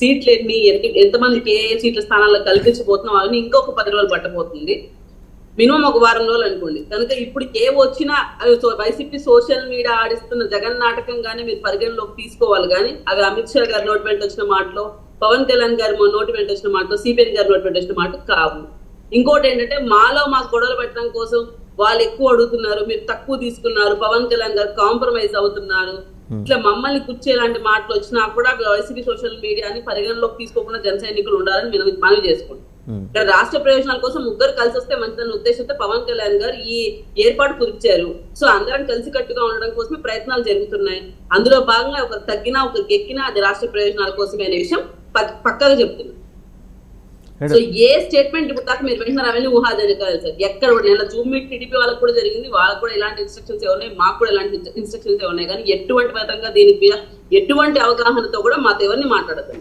సీట్లు ఎంతమందికి ఏ సీట్ల స్థానాల్లో కల్పించబోతున్నాం అని ఇంకొక 10 రోజులు పట్టబోతుంది. మినిమం ఒక వారం రోజులు అనుకోండి. కనుక ఇప్పుడు వచ్చినా వైసీపీ సోషల్ మీడియా ఆడిస్తున్న జగన్ నాటకంగానే మీరు పరిగణలోకి తీసుకోవాలి. కానీ అవి అమిత్ షా గారి నోటి వెంట వచ్చిన మాటలు, పవన్ కళ్యాణ్ గారి నోటి వెంట వచ్చిన మాటలు, సిపిఎన్ గారి నోటి వెంట వచ్చిన మాట కావు. ఇంకోటి ఏంటంటే మాకు గొడవలు పెట్టడం కోసం వాళ్ళు ఎక్కువ అడుగుతున్నారు, మీరు తక్కువ తీసుకున్నారు, పవన్ కళ్యాణ్ గారు కాంప్రమైజ్ అవుతున్నారు, ఇట్లా మమ్మల్ని కూర్చేలాంటి మాటలు వచ్చినా కూడా వైసీపీ సోషల్ మీడియాని పరిగణలోకి తీసుకోకుండా జన సైనికులు ఉండాలని మనవి చేసుకుంటాం. ఇక్కడ రాష్ట్ర ప్రయోజనాల కోసం ముగ్గురు కలిసి వస్తే మంచిదన్న ఉద్దేశంతో పవన్ కళ్యాణ్ గారు ఈ ఏర్పాటు కుదిర్చారు. సో అందరం కలిసి కట్టుగా ఉండడం కోసమే ప్రయత్నాలు జరుగుతున్నాయి. అందులో భాగంగా ఒక తగ్గినా ఒక గెక్కినా అది రాష్ట్ర ప్రయోజనాల కోసమే అనే విషయం పక్కగా చెప్తున్నారు. సో ఏ స్టేట్మెంట్ ఇప్పుడు దాకా మీరు వింటున్నారు అవన్నీ ఊహాజనికాలు సార్. ఎక్కడ నేను జూమ్ మీట్ టీడీపీ వాళ్ళకి కూడా జరిగింది, వాళ్ళకు కూడా ఇలాంటి ఇన్స్ట్రక్షన్స్ ఉన్నాయి, మాకు కూడా ఇలాంటి ఇన్స్ట్రక్షన్స్ ఉన్నాయి. కానీ ఎటువంటి విధంగా దీని మీద ఎటువంటి అవగాహనతో కూడా మాతో ఎవరిని మాట్లాడతాం.